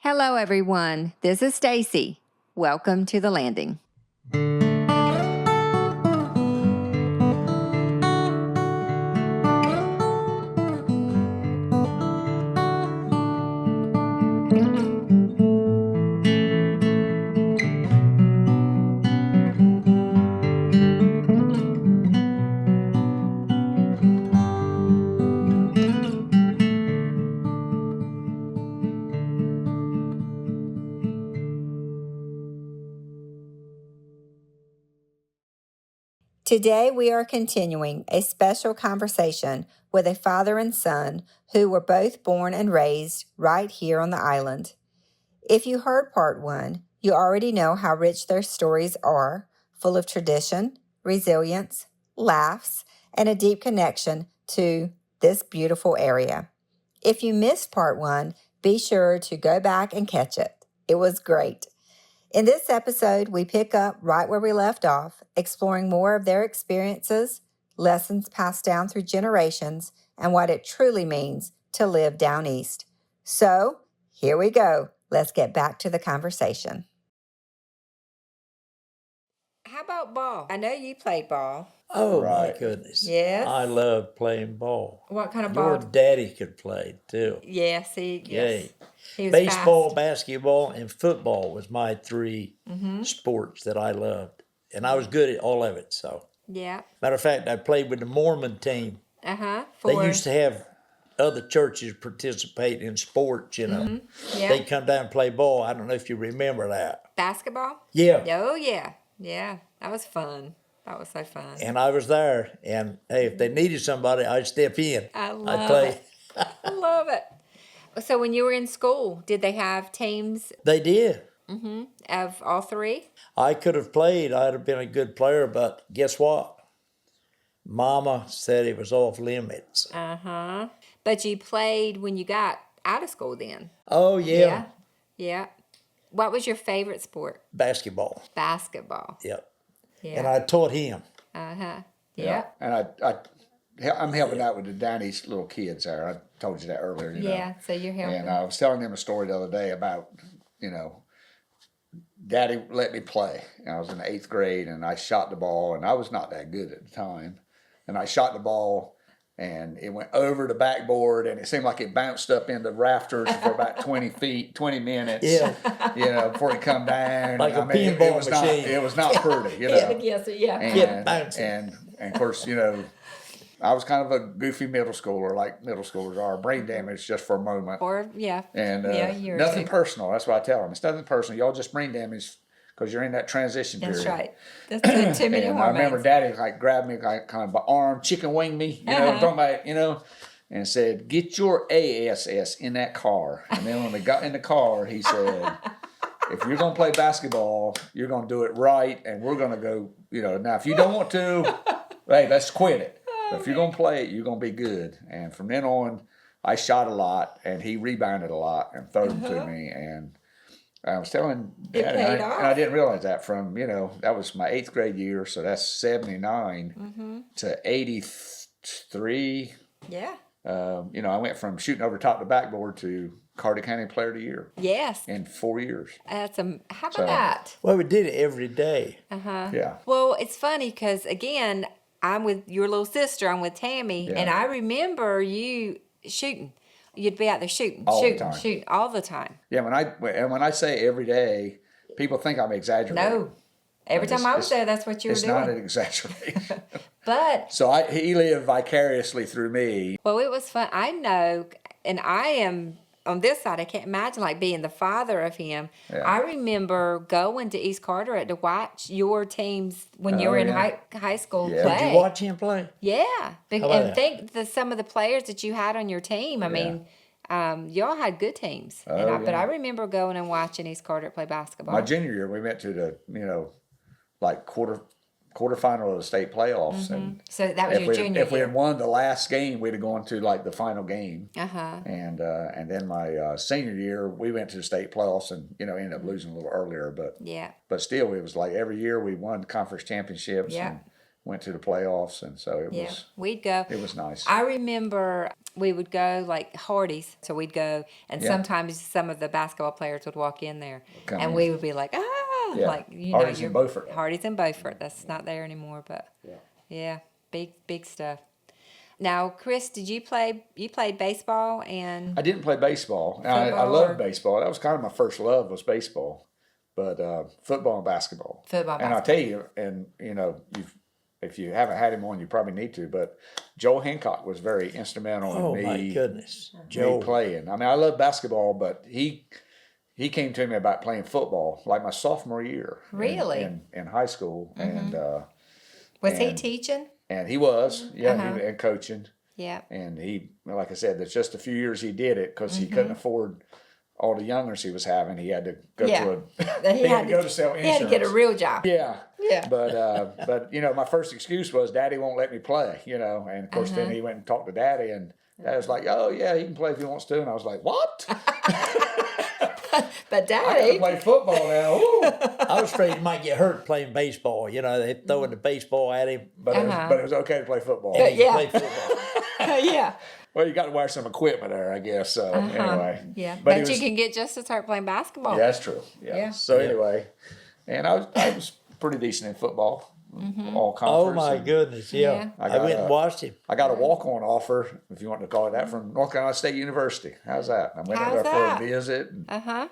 Hello, everyone. This is Stacy. Welcome to The Landing. Today, we are continuing a special conversation with a father and son who were both born and raised right here on the island. If you heard part one, you already know how rich their stories are, full of tradition, resilience, laughs, and a deep connection to this beautiful area. If you missed part one, be sure to go back and catch it. It was great. In this episode, we pick up right where we left off, exploring more of their experiences, lessons passed down through generations, and what it truly means to live down east. So, here we go. Let's get back to the conversation. How about ball? I know you played ball. Oh, Right. my goodness. Yes. I love playing ball. What kind of Your ball? daddy could play, too. Yes, Yay. he was Baseball, fast. basketball, and football was my three sports that I loved. And I was good at all of it. So, Yeah. matter of fact, I played with the Mormon team. Uh-huh. They used to have other churches participate in sports, you know. Yeah. They'd come down and play ball. I don't know if you remember that. Basketball? Yeah. Oh, yeah. Yeah. That was fun. That was so fun. And I was there. And, hey, if they needed somebody, I'd step in. I I'd love play. it. I love it. So when you were in school, did they have teams They did. of all three? I could have played. I'd have been a good player, but guess what? Mama said it was off limits. Uh-huh. But you played when you got out of school then? Oh, yeah. Yeah. What was your favorite sport? Basketball. Basketball. Yep. Yeah. And I taught him. Uh-huh. Yeah. And I'm helping out with the Downey's little kids there. I told you that earlier. You Yeah. know. So you're helping. And I was telling them a story the other day about, Daddy let me play. And I was in the 8th grade and I shot the ball, and I was not that good at the time. And I shot the ball and it went over the backboard, and it seemed like it bounced up in the rafters for about 20 minutes. Yeah. Before it come down. Like a it pinball was machine. It was not pretty, Yes. Yeah. Kept bouncing. And of course, I was kind of a goofy middle schooler, like middle schoolers are. Brain damage just for a moment. Or yeah. And you're nothing personal. That's what I tell them. It's nothing personal. Y'all just brain damage because you're in that transition period. That's right. That's too many And hormones. I remember Daddy grabbed me kind of by arm, chicken winged me, I'm talking about, and said, "Get your ASS in that car." And then when we got in the car, he said, "If you're going to play basketball, you're going to do it right, and we're going to go, now if you don't want to, hey, let's quit it. But if you're going to play it, you're going to be good." And from then on, I shot a lot, and he rebounded a lot and threw them to me. And I was telling Dad, paid off. and I didn't realize that from, that was my 8th grade year, so that's 79 to 83. Yeah. I went from shooting over top the backboard to Carter County Player of the Year Yes. in 4 years. How about that? Well, we did it every day. Uh-huh. Yeah. Well, it's funny because, again, I'm with your little sister. I'm with Tammy. Yeah. And I remember you shooting. You'd be out there shooting All the time. all the time. Yeah, when I say every day, people think I'm exaggerating. No. Every time I was there, that's what you were It's doing. not an exaggeration. But, So he lived vicariously through me. well, it was fun. I know, and I am on this side. I can't imagine like being the father of him. Yeah. I remember going to East Carteret to watch your teams when you Oh, were in yeah. high school Yeah. play. Did you watch him play? Yeah, about and that? think some of the players that you had on your team. I mean, y'all had good teams. But I remember going and watching East Carteret play basketball. My junior year, we went to the, quarterfinal of the state playoffs. And So that was your junior if we year. had won the last game, we'd have gone to the final game. Uh-huh. And then my senior year, we went to the state playoffs and ended up losing a little earlier. Yeah. But still, it was like every year we won conference championships Yeah. and went to the playoffs, and so it Yeah. was We'd go. it was nice. I remember we would go like Hardee's. So we'd go, and Yeah. sometimes some of the basketball players would walk in there, Come and in. we would be like, Yeah. like Hardee's in Beaufort. Hardee's in Beaufort. That's not there anymore, but yeah, big stuff. Now, Chris, did you play? You played baseball and I didn't play baseball. I Football loved or- baseball. That was kind of my first love was baseball, but football and basketball. Football, And I'll tell you, and if you haven't had him on, you probably need to. But Joel Hancock was very instrumental Oh in my me, goodness, me Joe. playing. I mean, I love basketball, but he came to me about playing football like my sophomore year. Really? In high school, was he and- teaching? and he was, Uh-huh. and coaching. Yeah. And he, like I said, that's just a few years he did it because he Mm-hmm. couldn't afford all the youngers he was having. He had to go Yeah. to a, He had to go to sell He insurance. had to get a real job. Yeah. Yeah. But my first excuse was Daddy won't let me play, and of course Uh-huh. then he went and talked to Daddy, and Dad was like, oh yeah, he can play if he wants to, and I was like, what? But I can Daddy, play football now. Woo. I was afraid he might get hurt playing baseball. They throwing the baseball at him. But it was okay to play football. And he Yeah. could play football. yeah. Well, you got to wear some equipment there, I guess. So anyway, Yeah. But he But you was- can get just as hurt playing basketball. Yeah, that's true. Yeah. Yeah. So Yeah. anyway, and I was pretty decent in football, all Oh conference. my and goodness, yeah. I I got went and watched him. I got a walk-on offer, if you want to call it that, from North Carolina State University. How's that? I went How's there that? for a visit, Uh-huh.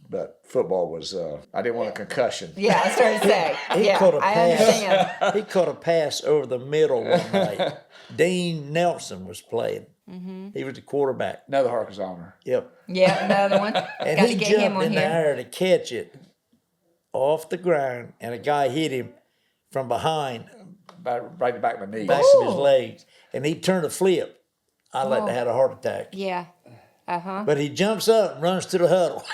but football was I didn't want a concussion. Yeah, I started to say. He Yeah, could have I passed. understand. He could have passed over the middle one night. Dean Nelson was playing. Mm-hmm. He was the quarterback. Another Harkers Island. Yep. Yeah, another one. And Got he to get him jumped on in the here. air to catch it off the ground, and a guy hit him from behind, Right in the back of my knee. back of his Ooh. legs, and he turned a flip. I like to have a heart attack. Yeah. Uh-huh. But he jumps up and runs to the huddle.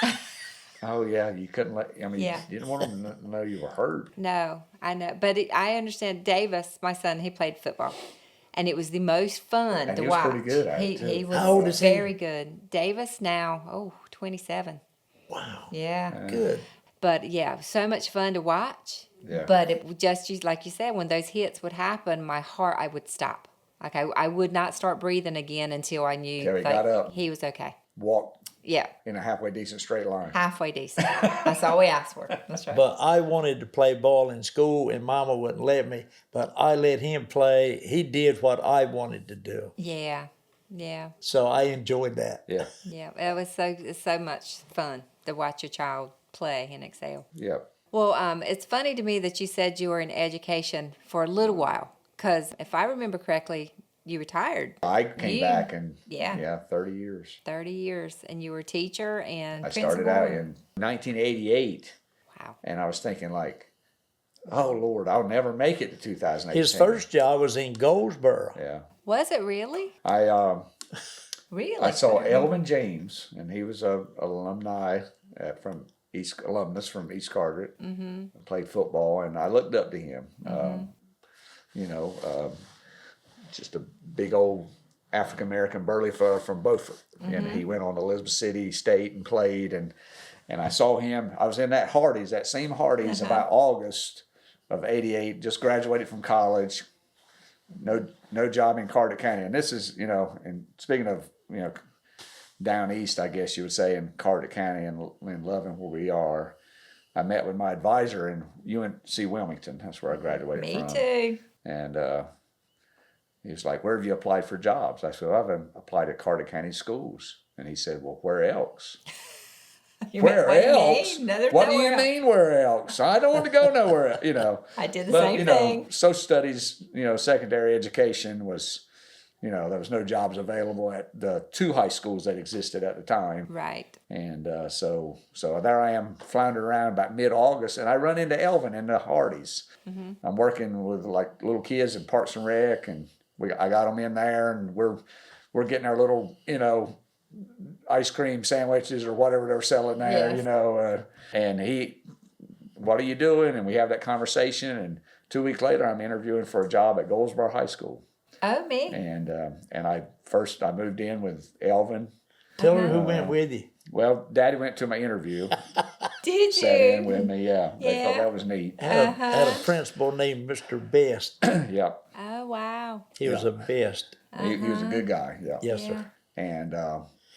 Oh yeah, you couldn't Yeah. you didn't want them to know you were hurt. No, I know. But I understand Davis, my son, he played football. And it was the most fun And to he was watch. pretty good at it, too. He was How old is he? very good. Davis now, 27. Wow. Yeah. Good. But yeah, so much fun to watch. Yeah. But it would just like you said, when those hits would happen, my heart, I would stop. Like I would not start breathing again until I knew Till he like, got up. he was okay. Walked Yeah. in a halfway decent straight line. Halfway decent. That's all we asked for. That's right. But I wanted to play ball in school, and Mama wouldn't let me. But I let him play. He did what I wanted to do. Yeah. Yeah. So I enjoyed that. Yeah. Yeah. It's so much fun to watch your child play and excel. Yeah. Well, it's funny to me that you said you were in education for a little while, because if I remember correctly, you retired I came back and Yeah. 30 years. 30 years, and you were a teacher and I principal. started out in 1988, Wow. and I was thinking like, oh Lord, I'll never make it to 2018. His first job was in Goldsboro. Yeah. Was it really? I Really? saw Elvin James, and he was a alumni from alumnus from East Carteret. Mm-hmm. Played football, and I looked up to him. Just a big old African American burly fella from Beaufort, and he went on to Elizabeth City State and played. And I saw him. I was in that Hardee's, that same Hardee's, about August of '88. Just graduated from college. No job in Carteret County, and this is and speaking of down east, I guess you would say, in Carteret County and in Loving, where we are. I met with my advisor in UNC Wilmington. That's where I graduated Me from. too. And he was like, "Where have you applied for jobs?" I said, "Well, I've applied at Carteret County schools." And he said, "Well, where else?" Where else? What do you mean, where else? I don't want to go nowhere. I did the But same thing. social studies, secondary education was, there was no jobs available at the 2 high schools that existed at the time. Right. And so there I am floundering around about mid-August, and I run into Elvin in the Hardee's. Mm-hmm. I'm working with like little kids in Parks and Rec, and I got them in there, and we're getting our little ice cream sandwiches or whatever they're selling there, Yes. And he, "What are you doing?" And we have that conversation, and 2 weeks later I'm interviewing for a job at Goldsboro High School. Oh, me. And I moved in with Elvin. Tell her who went with you. Well, Daddy went to my interview, Did sat in you? with me. Yeah, they thought that was neat. Had a principal named Mr. Best. Yeah, Oh, wow. He was the best. He was a good guy. Yeah. Yes, Yeah. sir. And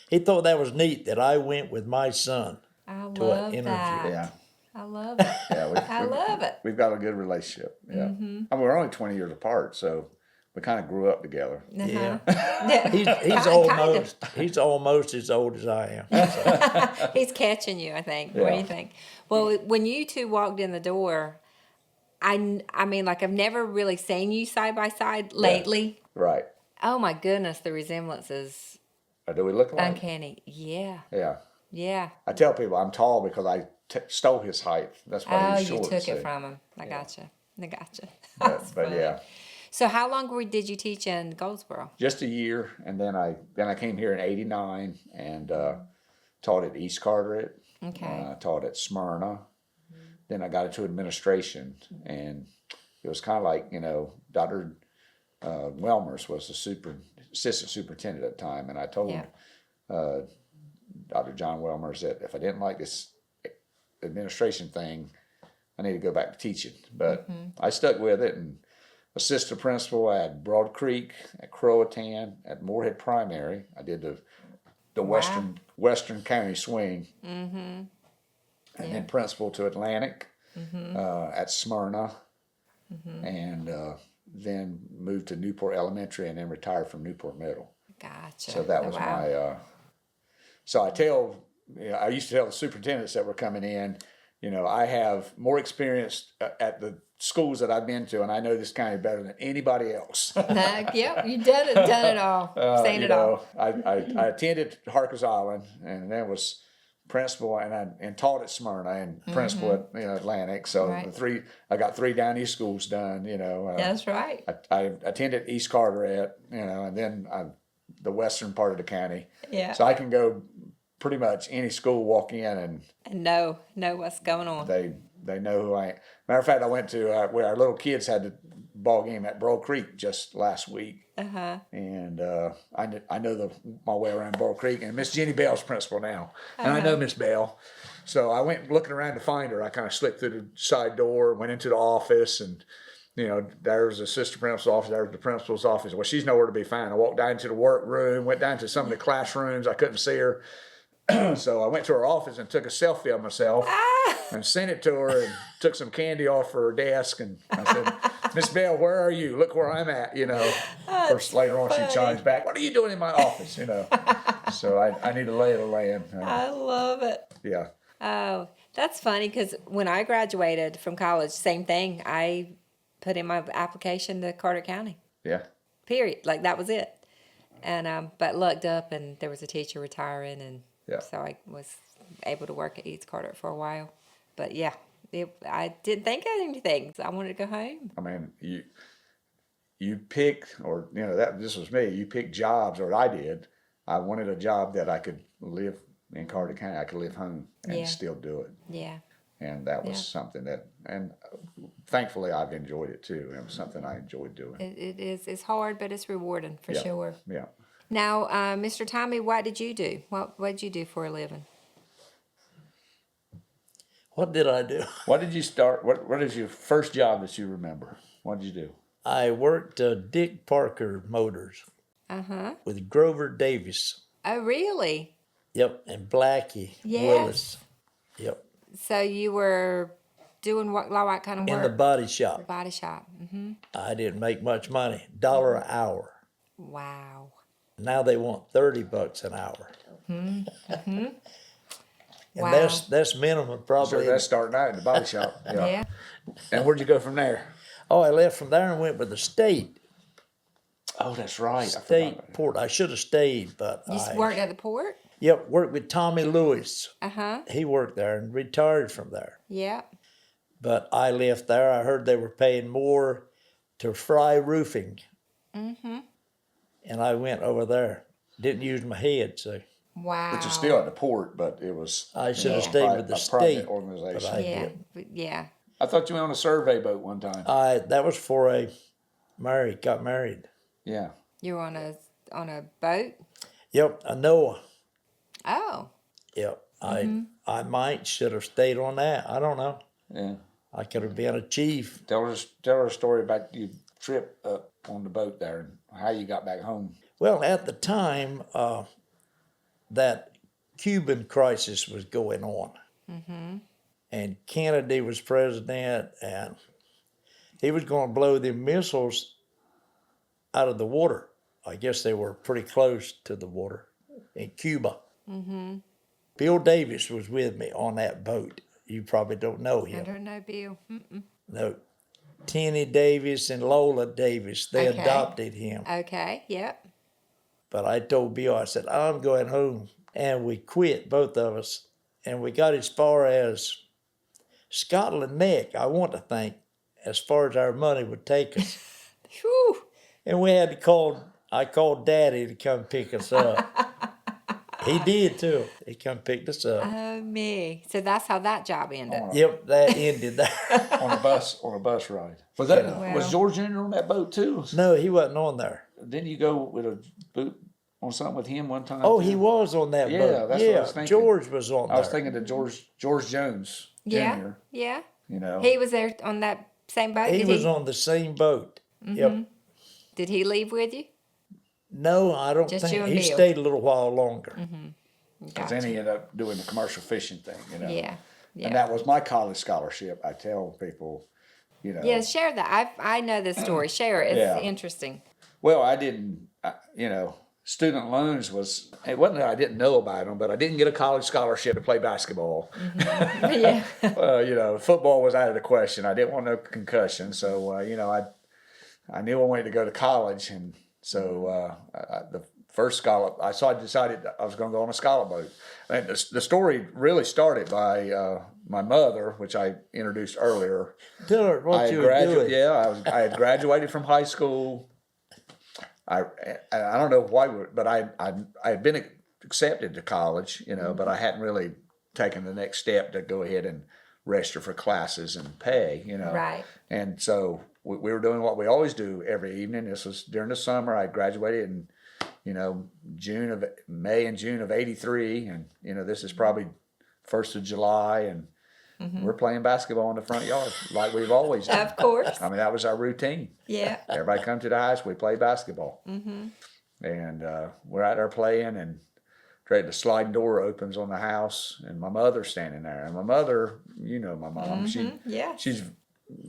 He thought that was neat that I went with my son I to an love interview. that. yeah. I love it. Yeah, I love it. We've got a good relationship. Yeah, I mean, we're only 20 years apart, so we kind of grew up together. Yeah. Yeah. He's he's almost as old as I am. So. He's catching you, I think. What do Yeah. you think? Well, when you two walked in the door, I mean, like, I've never really seen you side by side lately. Right. Oh my goodness, the resemblance is Do we look alike? uncanny. Yeah. Yeah. Yeah. I tell people I'm tall because I stole his height. That's why Oh, he's you short. took see. it from him. I gotcha. That's But funny. yeah, So how long did you teach in Goldsboro? just a year, and then I came here in '89 and taught at East Carteret. Okay. Taught at Smyrna. Then I got into administration, and it was kind of like, Dr. Welmers was the assistant superintendent at the time, and I told Yeah. Dr. John Welmers that if I didn't like this administration thing, I need to go back to teaching. But I stuck with it, and assistant principal at Broad Creek, at Croatan, at Moorhead Primary. I did the Western County swing. And then principal to Atlantic at Smyrna, and then moved to Newport Elementary, and then retired from Newport Middle. Gotcha. So that was my. So I used to tell the superintendents that were coming in, I have more experience at the schools that I've been to, and I know this county better than anybody else. Yep, you done it all. Seen it all. I attended Harkers Island, and then was principal and taught at Smyrna and principal at Atlantic. So Right. I got 3 down east schools done. That's right. I attended East Carteret, and then the western part of the county. Yeah. So I can go pretty much any school, walk in, and know what's going on. they know who I am. Matter of fact, I went to where our little kids had the ball game at Broad Creek just last week. And I know my way around Broad Creek, and Miss Jenny Bell's principal now, and I know Miss Bell. So I went looking around to find her. I kind of slipped through the side door, went into the office, and there's the assistant principal's office, there's the principal's office. Well, she's nowhere to be found. I walked down to the workroom, went down to some of the classrooms. I couldn't see her. So I went to her office and took a selfie of myself and sent it to her, and took some candy off her desk. And I said, Miss Bell, where are you? Look where I'm at, Of course, later on she chimes back, what are you doing in my office, So I need to lay it of land. I love it. Yeah. Oh, that's funny because when I graduated from college, same thing. I put in my application to Carter County. Yeah. Period. Like, that was it. And but looked up, and there was a teacher retiring, and so I was able to work at East Carteret for a while. But yeah, I didn't think of anything. I wanted to go home. I mean, you picked, or this was me. You picked jobs, or I did. I wanted a job that I could live in Carter County. I could live home and still do it. Yeah. And that was something that, and thankfully I've enjoyed it too. It was something I enjoyed doing. It is. It's hard, but it's rewarding for sure. Yeah. Now, Mr. Tommy, what did you do? What did you do for a living? What did I do? What did you start? What is your first job that you remember? What did you do? I worked Dick Parker Motors with Grover Davis. Oh, really? Yep, and Blackie Yes. Willis. Yep, So you were doing what kind of work? in the body shop. Body shop. I didn't make much money, $1 an hour. Wow. Now they want $30 an hour. And Wow. that's minimum So probably. that's starting out in the body shop. Yeah. And where'd you go from there? Oh, I left from there and went with the state. Oh, that's right. State port. I should have stayed, but You worked at the port? Yep, worked with Tommy Lewis. Uh-huh. He worked there and retired from there. Yeah. But I left there. I heard they were paying more to fry roofing. And I went over there. Didn't use my head, so Wow. Which is still at the port, but it was. I should have stayed with the state. Private organization. But I Yeah. did. Yeah. I thought you went on a survey boat one time. That was for got married. Yeah. You were on a boat? Yep, a Noah. Oh. Yep, I might should have stayed on that. I don't know. Yeah. I could have been a chief. Tell her a story about your trip up on the boat there in how you got back home. Well, at the time, that Cuban crisis was going on. And Kennedy was president, and he was going to blow the missiles out of the water. I guess they were pretty close to the water in Cuba. Bill Davis was with me on that boat. You probably don't know him. I don't know Bill. No. Tenny Davis and Lola Davis, they Okay. adopted him. Okay, yep. But I told Bill, I said, I'm going home. And we quit, both of us. And we got as far as Scotland Neck, I want to think, as far as our money would take us. Whew. And we had I called Daddy to come pick us up. He did too. He come picked us up. Oh, me. So that's how that job ended. Yep, that ended that. on a bus ride. Was Well- George Jr. on that boat too? No, he wasn't on there. Didn't you go with a boot on something with him one time? Oh, too? he was on that Yeah, boat. that's what I was thinking. George was on there. I was thinking to George Jones Yeah, Jr. yeah. You know, He was there on that same boat. He Did was on the same boat. Yep. Did he leave with you? No, I don't Just you think and he Bill. stayed a little while longer. because then he ended up doing the commercial fishing thing. You know, Yeah, yeah. and that was my college scholarship. I tell people, you know. Yeah, share that. I know this story. Share it. It's Yeah. interesting. Well, I didn't. You know, student loans was. It wasn't that I didn't know about them, but I didn't get a college scholarship to play basketball. Yeah. You know, football was out of the question. I didn't want no concussion, so you know, I knew I wanted to go to college, and so the first scallop, I decided I was going to go on a scallop boat. And the story really started by my mother, which I introduced earlier. Tell her what you were doing. Yeah, I had graduated from high school. I don't know why, but I had been accepted to college, you know, but I hadn't really taken the next step to go ahead and register for classes and pay, you know. Right. And so we were doing what we always do every evening. This was during the summer. I graduated in, you know, May and June of '83, and you know, this is probably 1st of July, and we're playing basketball in the front yard like we've always done. Of course. I mean, that was our routine. Yeah. Everybody come to the house, we play basketball. And we're out there playing, and the sliding door opens on the house, and my mother's standing there. And my mother, you know my mom, Yeah. she's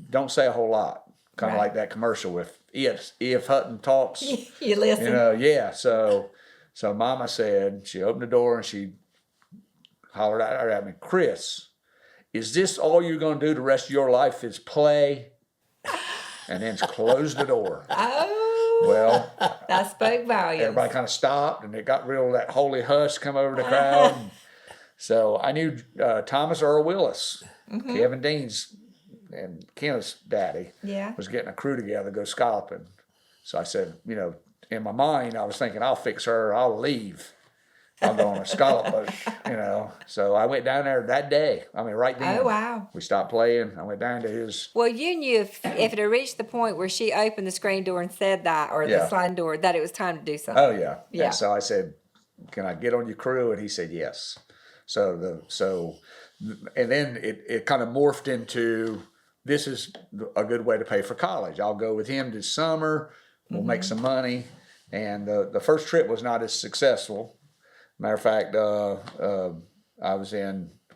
don't say a whole lot. Kind of Right. like that commercial with if Hutton talks. You listen. You know, yeah. So Mama said, she opened the door and she hollered out at me, "Chris, is this all you're going to do the rest of your life is play?" And then closed the door. Oh, Well, that spoke volumes. everybody kind of stopped, and it got real that holy hush come over the crowd. And so I knew Thomas Earl Willis, Kevin Dean's and Kenneth's daddy, Yeah. was getting a crew together to go scalloping. So I said, you know, in my mind, I was thinking, I'll fix her, I'll leave. I'll go on a scallop boat, you know. So I went down there that day. I mean, right then. Oh, wow. We stopped playing. I went down to his. Well, you knew if it had reached the point where she opened the screen door and said that, or the Yeah. sliding door, that it was time to do something. Oh yeah. Yeah. And so I said, "Can I get on your crew?" And he said yes. And then it kind of morphed into, this is a good way to pay for college. I'll go with him this summer. We'll make some money. And the first trip was not as successful. Matter of fact,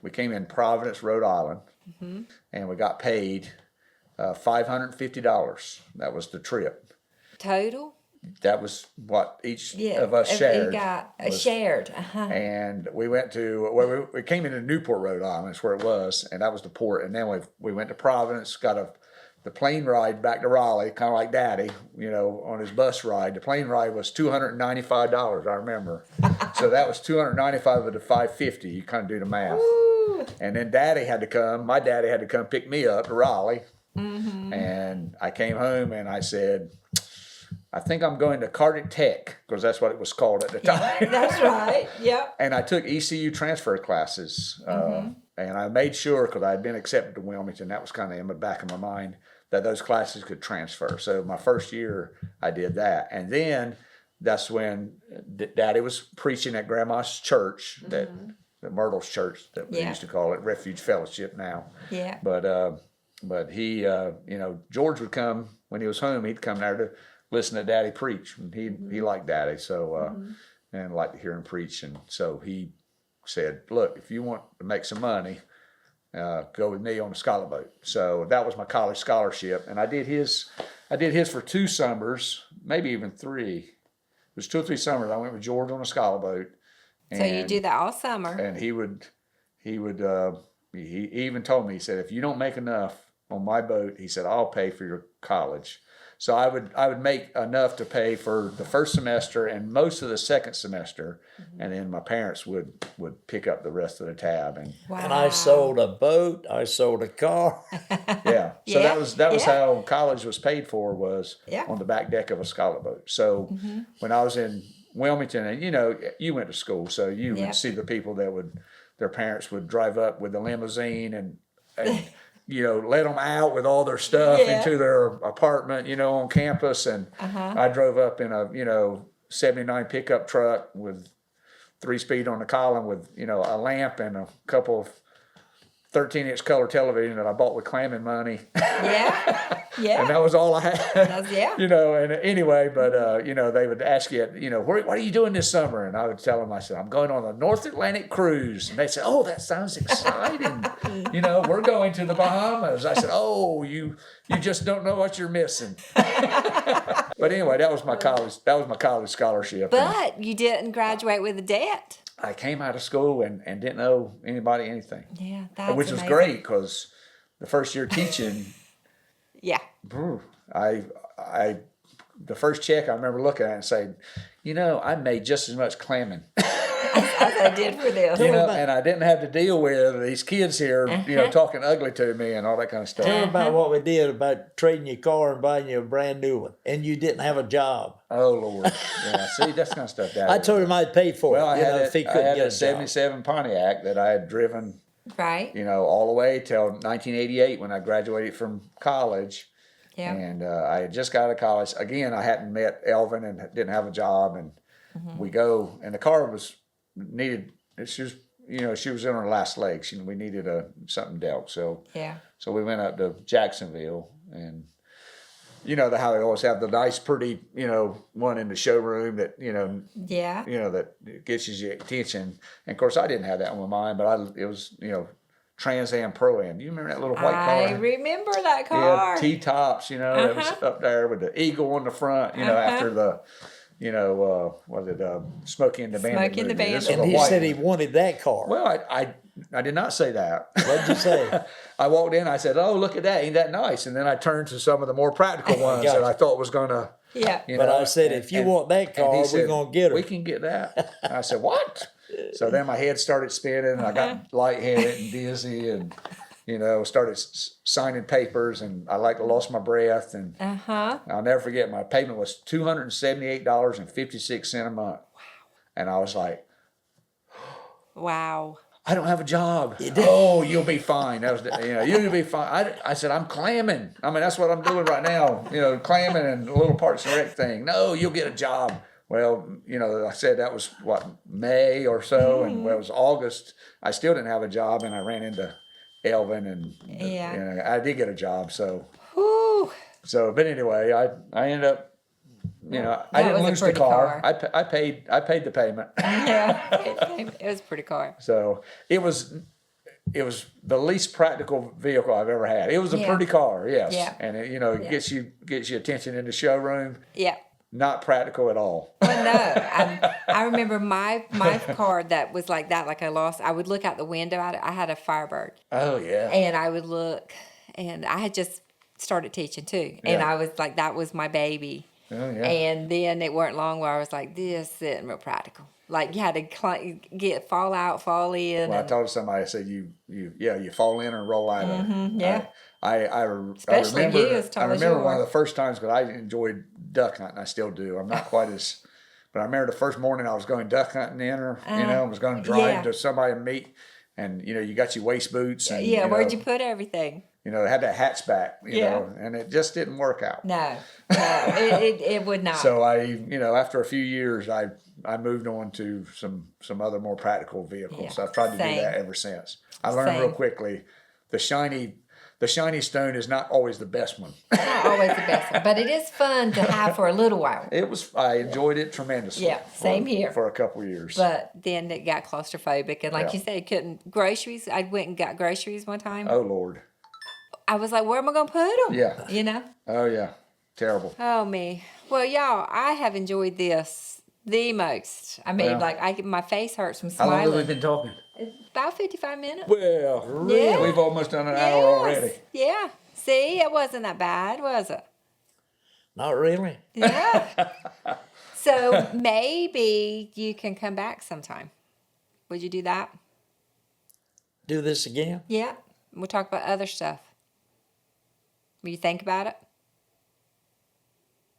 we came in Providence, Rhode Island, and we got paid $550. That was the trip. Total? That was what each Yeah. of us shared. You got was- shared. And we went to, we came into Newport, Rhode Island, is where it was, and that was the port. And then we went to Providence, got the plane ride back to Raleigh, kind of like Daddy, you know, on his bus ride. The plane ride was $295, I remember. So that was $295 of the $550. You kind of do the math. Ooh. And then my daddy had to come pick me up to Raleigh. And I came home and I said, I think I'm going to Cardiff Tech, because that's what it was called at the time. That's right. Yep. And I took ECU transfer classes, and I made sure, because I had been accepted to Wilmington, that was kind of in the back of my mind, that those classes could transfer. So my first year, I did that. And then that's when Daddy was preaching at Grandma's church, the Myrtle's church, that we Yeah. used to call it, Refuge Fellowship now. Yeah. But he, you know, George would come, when he was home, he'd come there to listen to Daddy preach. And he liked Daddy, so and liked to hear him preach. And so he said, "Look, if you want to make some money, go with me on the scholar boat." So that was my college scholarship, and I did his for 2 summers, maybe even 3. It was 2 or 3 summers. I went with George on a scholar boat. So you do that all summer. And he even told me, he said, "If you don't make enough on my boat," he said, "I'll pay for your college." So I would make enough to pay for the first semester and most of the second semester, and then my parents would pick up the rest of the tab. And And I sold a boat. I sold a car. yeah, so Yeah, that was yeah. how college was paid for, was Yeah. on the back deck of a scholar boat. So when I was in Wilmington, and you went to school, so you Yeah. would see the people that their parents would drive up with the limousine and let them out with all their stuff Yeah. into their apartment, on campus. And I drove up in a 79 pickup truck with 3-speed on the column with a lamp and a couple of 13-inch color television that I bought with clamming money. Yeah. Yeah. And that was all I had. Yeah. And anyway, but they would ask you, what are you doing this summer? And I would tell them, I said, "I'm going on a North Atlantic cruise." And they said, "Oh, that sounds exciting. We're going to the Bahamas." I said, "Oh, you just don't know what you're missing." But anyway, that was my college scholarship. But you didn't graduate with a debt. I came out of school and didn't owe anybody anything. Yeah, that's Which was amazing. great, because the first year teaching, Yeah. the first check I remember looking at it and saying, I made just as much clamming. As I did for this. And I didn't have to deal with these kids here, talking ugly to me and all that kind of stuff. Tell them about what we did about trading your car and buying you a brand new one, and you didn't have a job. Oh, Lord. Yeah, see, that's kind of stuff that I told him I'd pay for Well, it. I had if he I couldn't had get a a job. 77 Pontiac that I had driven, Right. all the way till 1988 when I graduated from college. Yeah. And I had just got out of college. Again, I hadn't met Elvin and didn't have a job. And we go, and the car was needed. She was, she was in her last legs. We needed something dealt. So we went up to Jacksonville, and how they always have the nice, pretty, one in the showroom that Yeah. that gets your attention. And of course, I didn't have that one with mine, but it was Trans Am Pro Am. You remember that little white car? I remember that car. Yeah, T-tops, that was up there with the eagle on the front, after the, Smokey and the Bandit. Smokey and the movie. This Bandit. was And a he white said one. he wanted that car. Well, I did not say that. What'd you say? I walked in, I said, "Oh, look at that, ain't that nice?" And then I turned to some of the more practical ones Gotcha. that I thought was gonna, Yeah. But I said, if you want that car, and he we're said, going to get her. "We can get that." And I said, "What?" So then my head started spinning, and I got lightheaded and dizzy, and started signing papers, and I lost my breath, and I'll never forget, my payment was $278.56 a month. Wow. And I was like, Wow. "I don't have a job." "Oh, you'll be fine." That was, "You'll be fine." I said, "I'm clamming. I mean, that's what I'm doing right now. Clamming and a little Parks and Rec thing." "No, you'll get a job." Well, I said that was May or so, and it was August. I still didn't have a job, and I ran into Elvin, and I did get a job. So, Whew. but anyway, I ended up. I didn't was a lose the pretty car. car. I paid the payment. Yeah. It was a pretty car. So it was the least practical vehicle I've ever had. It was a Yeah. pretty car, yes, Yeah. and it gets you attention in the showroom. Yeah. Not practical at all. Well, no, I remember my car that was like that, like I lost. I would look out the window. I had a Firebird, Oh yeah. and I would look, and I had just started teaching too, and Yeah. I was like, that was my baby. Oh yeah. And then it weren't long where I was like, this isn't real practical. Like you had to fall out, fall in. Well, I and- told somebody, I said, you fall in and roll out of it. yeah. I Especially remember, you, as tall I as you remember one are. of the first times, because I enjoyed duck hunting. I still do. I'm not quite as, but I remember the first morning I was going duck hunting in, or was going to drive yeah. to somebody and meet, and you got your waist boots, and Yeah, where'd you put everything? it had that hatchback, Yeah. and it just didn't work out. No, it would not. So after a few years, I moved on to some other more practical vehicles. Yeah, I've tried to same. do that ever since. I learned real Same. quickly the shiny the shiny stone is not always the best one. Not always the best one, but it is fun to have for a little while. I enjoyed it tremendously. Yeah, same here. For a couple of years. But then it got claustrophobic, and like Yeah. you said, groceries. I went and got groceries one time. Oh, Lord. I was like, where am I going to put them? Yeah. You know? Oh, yeah. Terrible. Oh, me. Well, y'all, I have enjoyed this the most. I mean, Well. my face hurts from How long have we smiling. been talking? About 55 minutes. Well, Yeah. we've almost done an hour already. Yeah. See, it wasn't that bad, was it? Not really. Yeah. So maybe you can come back sometime. Would you do that? Do this again? Yeah. We'll talk about other stuff. Will you think about it?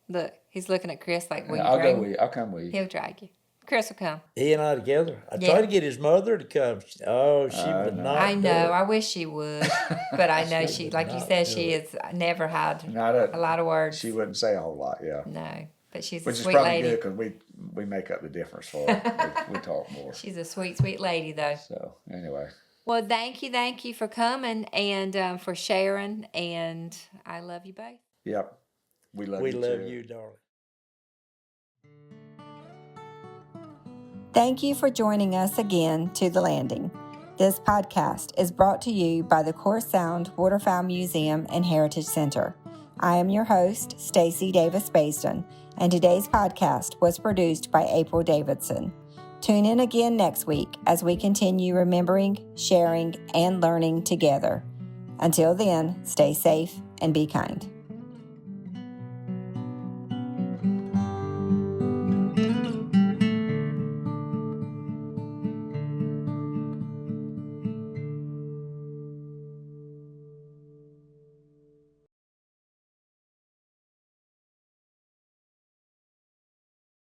Look, he's looking at Chris like, will you I'll drag go me? with you. I'll come with you. He'll drag you. Chris will come. He and I together. I Yeah. tried to get his mother to come. Oh, she would no. not. I do know. it. I wish she would. But I know She she, would like you not said, do she it. has never had Not a lot of words. She wouldn't say a whole lot, yeah. No. But she's Which a is sweet probably lady. good because we make up the difference for her. we talk more. She's a sweet, sweet lady, though. So, anyway. Well, thank you for coming and for sharing. And I love you both. Yep. We love We you love too. you, darling. Thank you for joining us again to The Landing. This podcast is brought to you by the Core Sound Waterfowl Museum and Heritage Center. I am your host, Stacy Davis Basden, and today's podcast was produced by April Davidson. Tune in again next week as we continue remembering, sharing, and learning together. Until then, stay safe and be kind.